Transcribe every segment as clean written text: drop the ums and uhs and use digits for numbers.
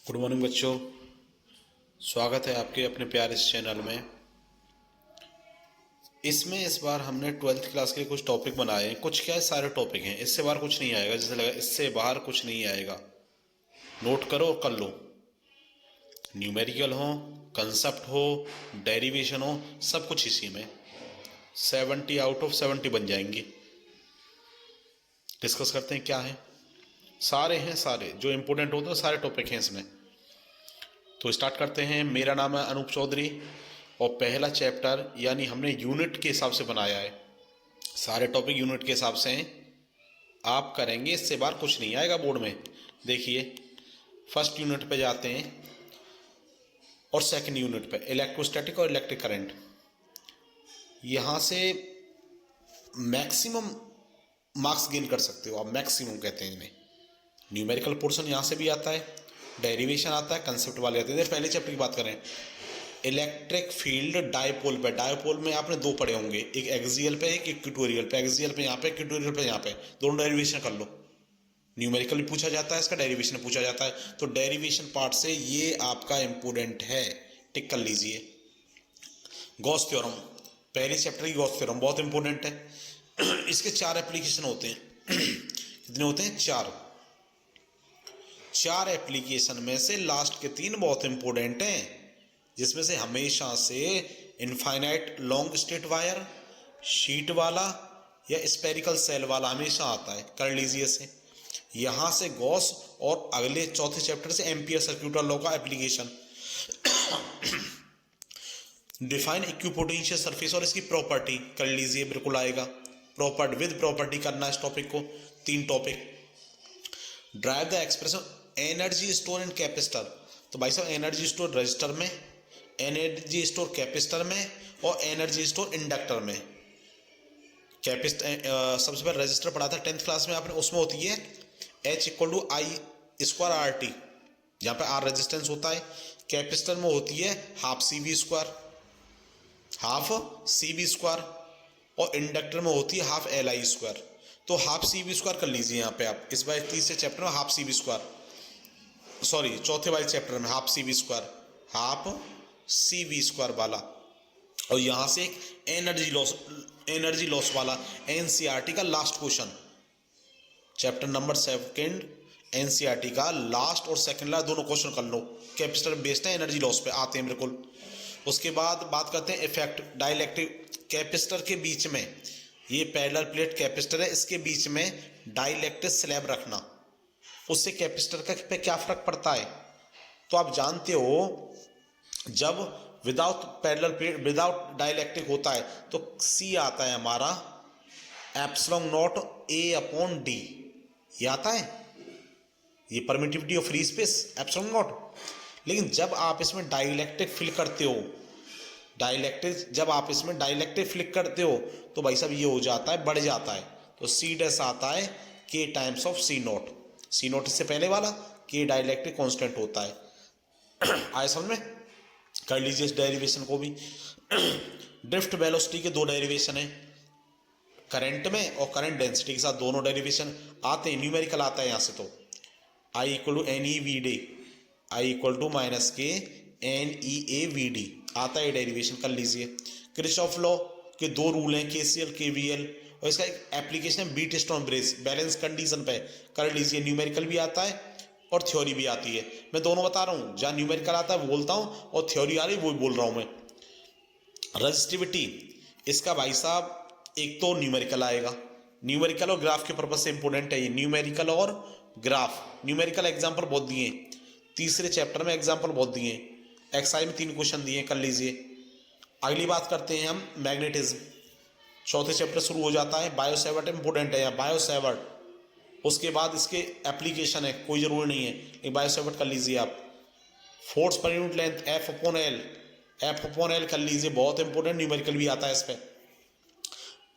Good morning बच्चों। स्वागत है आपके अपने प्यारे इस चैनल में। इसमें इस बार हमने 12th क्लास के कुछ टॉपिक बनाए हैं। कुछ क्या है, सारे टॉपिक हैं, इससे बाहर कुछ नहीं आएगा। जैसे लगा इससे बाहर कुछ नहीं आएगा, नोट करो और कर लो। न्यूमेरिकल हो, कंसेप्ट हो, डेरिवेशन हो, सब कुछ इसी में 70 आउट ऑफ 70 बन जाएंगे। डिस्कस करते हैं क्या है। सारे हैं, सारे जो इम्पोर्टेंट होते हैं सारे टॉपिक हैं इसमें। तो स्टार्ट करते हैं। मेरा नाम है अनूप चौधरी और पहला चैप्टर यानी हमने यूनिट के हिसाब से बनाया है। सारे टॉपिक यूनिट के हिसाब से हैं, आप करेंगे, इससे बाहर कुछ नहीं आएगा बोर्ड में। देखिए फर्स्ट यूनिट पे जाते हैं और सेकंड यूनिट पे इलेक्ट्रोस्टैटिक और इलेक्ट्रिक करंट। यहाँ से मैक्सिमम मार्क्स गेन कर सकते हो आप, मैक्सिमम कहते हैं इन्हें। न्यूमेरिकल पोर्शन यहाँ से भी आता है, डेरिवेशन आता है, कंसेप्ट वाले आते हैं। पहले चैप्टर की बात करें, इलेक्ट्रिक फील्ड डायपोल पे। डायपोल में आपने दो पढ़े होंगे, एक एक्सियल पे एक इक्वेटोरियल पे। एक्सियल पे यहाँ पे, इक्वेटोरियल पे यहाँ पे, दोनों डेरिवेशन कर लो। न्यूमेरिकल भी पूछा जाता है, इसका डेरिवेशन पूछा जाता है। तो डेरिवेशन पार्ट से ये आपका इंपोर्टेंट है, टिक कर लीजिए। गॉस थ्योरम, पहले चैप्टर की गॉस थ्योरम बहुत इंपॉर्टेंट है। इसके 4 एप्लीकेशन होते हैं। कितने होते हैं? 4 एप्लीकेशन में से लास्ट के 3 बहुत इंपॉर्टेंट हैं, जिसमें से हमेशा से infinite long straight wire, sheet वाला या स्पेरिकल सेल वाला हमेशा आता है, कर लीजिए इसे। यहां से गॉस और अगले चौथे चैप्टर से एम्पियर सर्क्यूटल लॉ का एप्लीकेशन। डिफाइन इक्विपोटेंशियल सरफेस और इसकी प्रॉपर्टी कर लीजिए, बिल्कुल आएगा। प्रॉपर्टी विद प्रॉपर्टी करना इस टॉपिक को, 3 topic. Drive the expression energy store in capacitor. तो भाई साहब एनर्जी स्टोर रजिस्टर में, एनर्जी स्टोर कैपेसिटर में और एनर्जी स्टोर इंडक्टर में। कैपेसिटर सबसे पहले रजिस्टर पढ़ा था 10th क्लास में आपने, उसमें होती है H = I² RT, जहाँ पे R रेजिस्टेंस होता है। कैपेसिटर में होती है हाफ CV², और इंडक्टर में होती है हाफ LI²। तो हाफ CV² कर लीजिए यहाँ पे आप। इस बार तीसरे चैप्टर में हाफ CV², सॉरी चौथे वाले चैप्टर में हाफ CV² वाला। और यहां से एक एनर्जी लॉस वाला NCERT का last question, chapter number 2 NCERT का लास्ट और सेकंड लास्ट दोनों क्वेश्चन कर लो। कैपेसिटर बेस्ड है, एनर्जी लॉस पे आते हैं बिल्कुल। उसके बाद बात करते हैं इफेक्ट डाइलेक्ट्रिक। कैपेसिटर के बीच में, ये पैरेलल प्लेट कैपेसिटर है, इसके बीच में डाइलेक्ट्रिक स्लैब रखना, उससे कैपेसिटर का पे क्या फर्क पड़ता है। तो आप जानते हो, जब without parallel plate, without dielectric होता है तो C आता है हमारा ε0 A/D, ये आता है, ये परमिटिविटी ऑफ फ्री स्पेस ε0। लेकिन जब आप इसमें डाइलेक्ट्रिक फिल करते हो, जब आप इसमें डाइलेक्ट्रिक फिल करते हो तो भाई साहब ये हो जाता है, बढ़ जाता है। तो C' आता है K टाइम्स ऑफ C0 इससे पहले वाला, K डाइलेक्ट्रिक कांस्टेंट होता है। आए समझ में? कर लीजिए इस डेरिवेशन को भी। ड्रिफ्ट वेलोसिटी के 2 डेरिवेशन है, करंट में और करंट डेंसिटी के साथ दोनों डेरिवेशन आते हैं। न्यूमेरिकल आता है यहाँ से, तो I = NeVd, I = -K NeAVd आता है, डेरिवेशन कर लीजिए। किरचॉफ लॉ के 2 रूल हैं, KCL KVL, और इसका एक एप्लीकेशन है Wheatstone bridge, balance condition पे, कर लीजिए। न्यूमेरिकल भी आता है और थ्योरी भी आती है, मैं दोनों बता रहा हूँ। जहाँ न्यूमेरिकल आता है वो बोलता हूँ, और थ्योरी आ रही वो बोल रहा हूँ मैं। रजिस्टिविटी, इसका भाई साहब एक तो न्यूमेरिकल आएगा, न्यूमेरिकल और ग्राफ के पर्पज से इंपोर्टेंट है ये, न्यूमेरिकल और ग्राफ। न्यूमेरिकल एग्जाम्पल बहुत दिए, तीसरे चैप्टर में एग्जाम्पल बहुत दिए, एक्सआई में 3 क्वेश्चन दिए, कर लीजिए। अगली बात करते हैं हम मैग्नेटिज्म, चौथे चैप्टर शुरू हो जाता है। बायोसेवर्ट इंपोर्टेंट है यहाँ, बायोसेवर्ट। उसके बाद इसके एप्लीकेशन है, कोई जरूरी नहीं है, एक बायोसेवर्ट कर लीजिए आप। Force per unit length F/L कर लीजिए, बहुत इंपॉर्टेंट, न्यूमेरिकल भी आता है इस पर।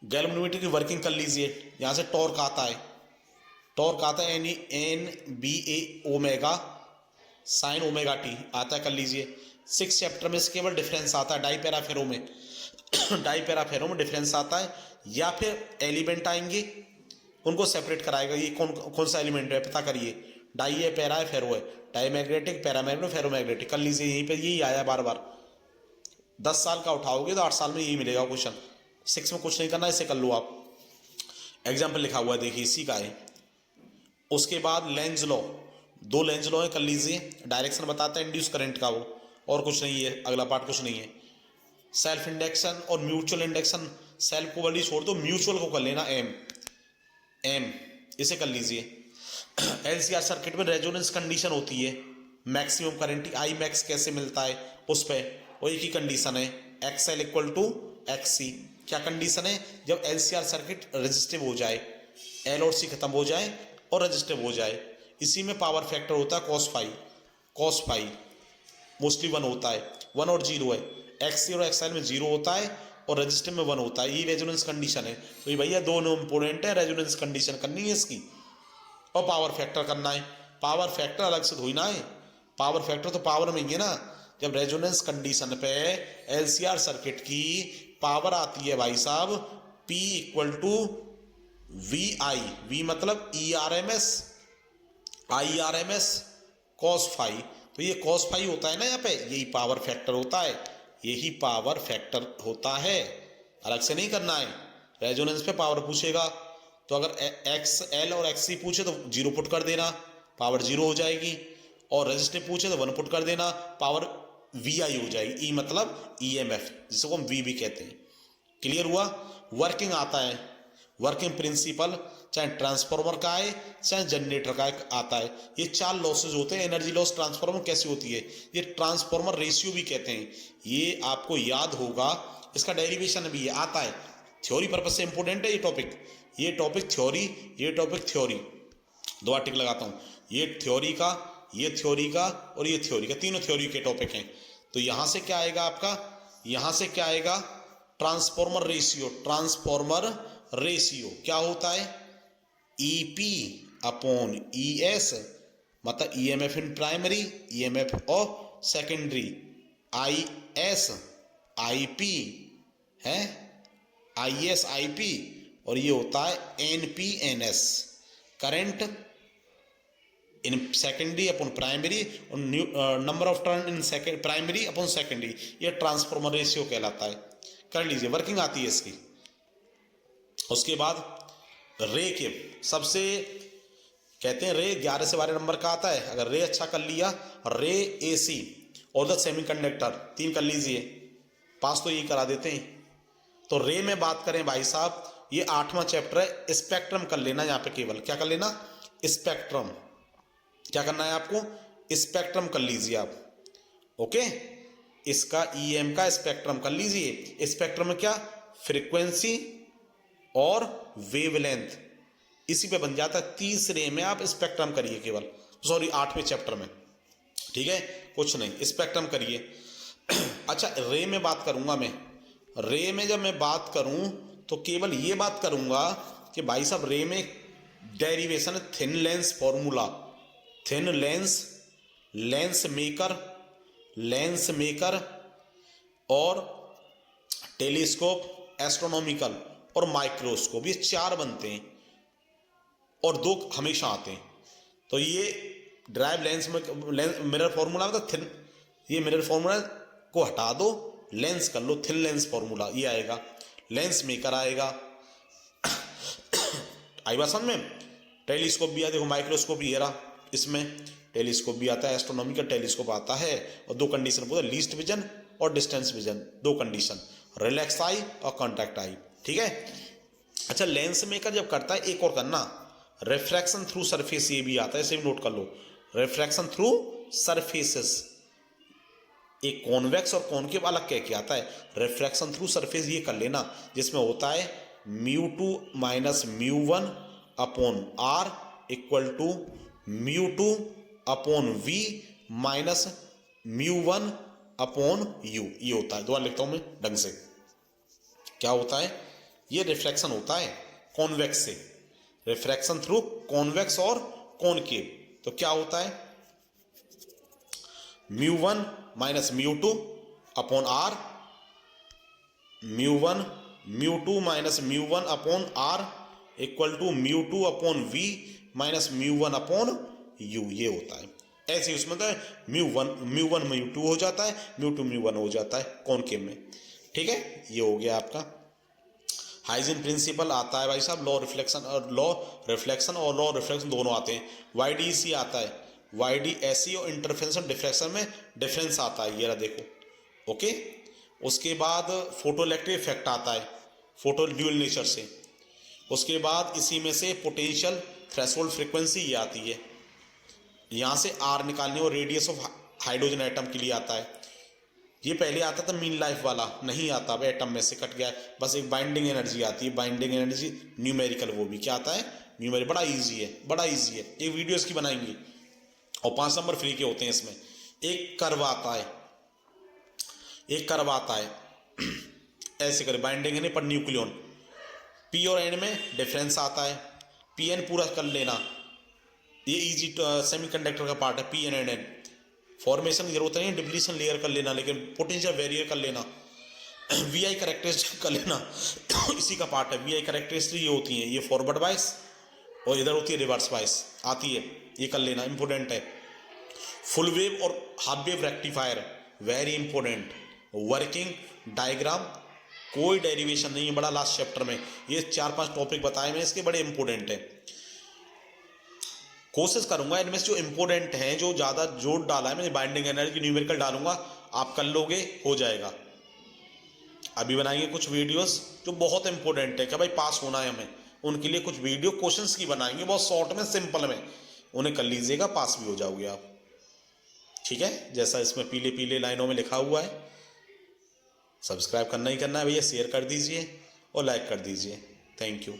गैल्वेनोमीटर की वर्किंग कर लीजिए, यहाँ से टॉर्क आता है, NBA sin ωt आता है, कर लीजिए। 6 चैप्टर में से केवल डिफरेंस आता है, डाइपैराफेरो में डिफरेंस आता है, या फिर एलिमेंट आएंगे उनको सेपरेट कराएगा, ये कौन सा एलिमेंट है पता करिए। डाई है, पैरा है, फेरो है, डाईमैग्नेटिक, पैरामैग्नेटिक, फेरोमैग्नेटिक। कर लीजिए, यहीं पे यही आया बार बार। 10 साल का उठाओगे तो 8 साल में यही मिलेगा क्वेश्चन। 6 में कुछ नहीं करना, इसे कर लो आप। एग्जाम्पल लिखा हुआ है देखिए, इसी का है। उसके बाद लेंज लॉ, 2 लेंज लॉ है, कर लीजिए। डायरेक्शन बताता है इंड्यूस करंट का वो, और कुछ नहीं है, अगला पार्ट कुछ नहीं है। सेल्फ इंडक्शन और म्यूचुअल इंडक्शन, सेल्फ को वाली छोड़ दो, म्यूचुअल को कर लेना एम, इसे कर लीजिए। एलसीआर सर्किट में रेजोनेंस कंडीशन होती है, मैक्सिमम करंट आई मैक्स कैसे मिलता है उस पर, वो एक ही कंडीशन है, X L equal to X C. क्या कंडीशन है? जब एलसीआर सर्किट रेजिस्टिव हो जाए, एल और सी खत्म हो जाए और रेजिस्टिव हो जाए। इसी में पावर फैक्टर होता है कॉस फाई मोस्टली 1 होता है, 1 और 0 है। एक्स सी और एक्स एल में 0 होता है और रेजिस्टिव में 1 होता है, ये रेजोनेंस कंडीशन है। तो ये भैया दोनों इंपोर्टेंट है, रेजोनेंस कंडीशन करनी है इसकी और पावर फैक्टर करना है। पावर फैक्टर अलग से थोड़ी ना है, पावर फैक्टर तो पावर में ही है ना। जब रेजोनेंस कंडीशन पे एलसीआर सर्किट की पावर आती है भाई साहब, P equal to V I, V मतलब IRMS कॉस फाई। तो ये कॉस फाई होता है ना यहाँ पे, यही पावर फैक्टर होता है, यही पावर फैक्टर होता है, अलग से नहीं करना है। रेजोनेंस पे पावर पूछेगा तो अगर एक्स एल और एक्स सी पूछे तो 0 पुट कर देना, पावर 0 हो जाएगी। और रेजिस्टिव पूछे तो 1 पुट कर देना, पावर वी आई हो जाएगी। ई मतलब EMF, जिसको हम वी भी कहते हैं। क्लियर हुआ? वर्किंग आता है, वर्किंग प्रिंसिपल चाहे ट्रांसफार्मर का है चाहे जनरेटर का आता है। ये 4 लॉसेज होते हैं। एनर्जी लॉस ट्रांसफार्मर कैसी होती है, ये ट्रांसफार्मर रेशियो भी कहते हैं। ये आपको याद होगा, इसका डेरिवेशन भी आता है, थ्योरी पर्पज से इंपोर्टेंट है ये टॉपिक। ये टॉपिक थ्योरी, ये टॉपिक थ्योरी, 2 आर्टिकल लगाता हूँ, ये थ्योरी का, ये थ्योरी का और ये थ्योरी का, तीनों थ्योरी के टॉपिक हैं। तो यहां से क्या आएगा आपका, यहां से क्या आएगा, ट्रांसफार्मर रेशियो। ट्रांसफार्मर रेशियो क्या होता है, EP अपॉन ES, मतलब EMF इन प्राइमरी, EMF और सेकेंडरी, IS IP है, IS IP, और ये होता है NPNS, current in secondary upon primary और number of turn in second primary upon secondary, ये ट्रांसफार्मर रेशियो कहलाता है। कर लीजिए, वर्किंग आती है इसकी। उसके बाद रे के सबसे कहते हैं, रे 11 से 12 नंबर का आता है। अगर रे अच्छा कर लिया, रे AC और द सेमीकंडक्टर 3 कर लीजिए, पास तो यही करा देते हैं। तो रे में बात करें भाई साहब, ये 8वां चैप्टर है। स्पेक्ट्रम कर लेना यहाँ पे, केवल क्या कर लेना, स्पेक्ट्रम। क्या करना है आपको, स्पेक्ट्रम कर लीजिए आप, ओके। इसका EM का स्पेक्ट्रम कर लीजिए। स्पेक्ट्रम में क्या, फ्रीक्वेंसी और वेवलेंथ, इसी पे बन जाता है। तीसरे में आप स्पेक्ट्रम करिए केवल, सॉरी 8वें चैप्टर में, ठीक है, कुछ नहीं, स्पेक्ट्रम करिए। अच्छा, रे में बात करूंगा मैं। रे में जब मैं बात करूं तो केवल ये बात करूंगा कि भाई साहब रे में डेरिवेशन है thin lens formula, thin lens, lens maker और टेलीस्कोप, एस्ट्रोनॉमिकल और माइक्रोस्कोप, ये 4 बनते हैं और 2 हमेशा आते हैं। तो ये ड्राइव लेंस में मिरर फॉर्मूला मतलब थिन, ये मिरर फॉर्मूला को हटा दो, लेंस कर लो, थिन लेंस फॉर्मूला ये आएगा, लेंस मेकर आएगा। आई बात समझ में? टेलीस्कोप भी आता है, देखो माइक्रोस्कोप ये रहा, इसमें टेलीस्कोप भी आता है, एस्ट्रोनॉमिकल टेलीस्कोप आता है। और 2 कंडीशन बोलते हैं, लीस्ट विजन और distance vision, 2 condition, relax I और कॉन्टैक्ट आई, ठीक है। अच्छा, लेंस मेकर जब करता है, एक और करना, रिफ्रैक्शन थ्रू सरफेस, ये भी आता है, इसे भी नोट कर लो, रिफ्रैक्शन थ्रू सरफेसेस। एक कॉन्वेक्स और कॉनकेव अलग कह के आता है, रिफ्रैक्शन थ्रू सरफेस ये कर लेना, जिसमें होता है μ2 minus μ1 upon R equal to μ2 upon V minus μ1 upon U, ये होता है। दोबारा लिखता हूं मैं ढंग से, क्या होता है, ये रिफ्लेक्शन होता है कॉन्वेक्स से, रिफ्रैक्शन थ्रू कॉन्वेक्स और कॉनकेव। तो क्या होता है, μ1 minus μ2 upon R, μ2 minus μ1 upon R equal to μ2 upon V minus μ1 upon U, ये होता है। ऐसे ही उसमें तो μ1 μ2 हो जाता है, μ2 μ1 हो जाता है कॉनकेव में। ठीक है, ये हो गया आपका। हाइजीन प्रिंसिपल आता है भाई साहब, लॉ रिफ्लेक्शन और लॉ रिफ्लेक्शन दोनों आते हैं। YDEC आता है, YDSE और इंटरफेरेंस डिफ्रैक्शन में डिफरेंस आता है, ये रहा देखो। ओके, उसके बाद फोटो इलेक्ट्रिक इफेक्ट आता है, फोटो ड्यूअल नेचर से। उसके बाद इसी में से पोटेंशियल थ्रेशोल्ड फ्रीक्वेंसी ये आती है, यहाँ से R निकालने और रेडियस ऑफ हाइड्रोजन एटम के लिए आता है। ये पहले आता था मीन लाइफ वाला, नहीं आता, अब एटम में से कट गया है। बस एक बाइंडिंग एनर्जी आती है, बाइंडिंग एनर्जी न्यूमेरिकल, वो भी क्या आता है, न्यूमेरिकल। बड़ा इजी है, बड़ा इजी है, एक वीडियो इसकी बनाएंगे। और 5 नंबर फ्री के होते हैं इसमें। एक कर्व आता है, एक कर्व आता है ऐसे कर, बाइंडिंग है पर न्यूक्लियन, P और N में डिफरेंस आता है। PN पूरा कर लेना, ये इजी सेमीकंडक्टर का पार्ट है, PN and N। फॉर्मेशन की जरूरत नहीं है, डिप्लीशन लेयर कर लेना, लेकिन पोटेंशियल वेरियर कर लेना, VI करेक्टरिस्टिक कर लेना इसी का पार्ट है। VI करेक्टरिस्टिक ये होती हैं, ये फॉरवर्ड बाइस और इधर होती है रिवर्स बाइस आती है, ये कर लेना, इंपॉर्टेंट है। फुल वेव और half wave rectifier very important. Working diagram कोई डेरिवेशन नहीं है, बड़ा लास्ट चैप्टर में ये 4-5 टॉपिक बताए मैंने इसके, बड़े इंपॉर्टेंट है। कोशिश करूंगा इनमें से जो इंपॉर्टेंट हैं, जो ज़्यादा जोर डाला है मैंने, बाइंडिंग एनर्जी न्यूमेरिकल डालूंगा, आप कर लोगे, हो जाएगा। अभी बनाएंगे कुछ वीडियोस जो बहुत इंपॉर्टेंट है कि भाई पास होना है हमें, उनके लिए कुछ वीडियो क्वेश्चंस की बनाएंगे, बहुत शॉर्ट में, सिंपल में, उन्हें कर लीजिएगा, पास भी हो जाओगे आप। ठीक है, जैसा इसमें पीले पीले लाइनों में लिखा हुआ है। सब्सक्राइब करना ही करना है भैया, शेयर कर दीजिए और लाइक कर दीजिए। Thank you.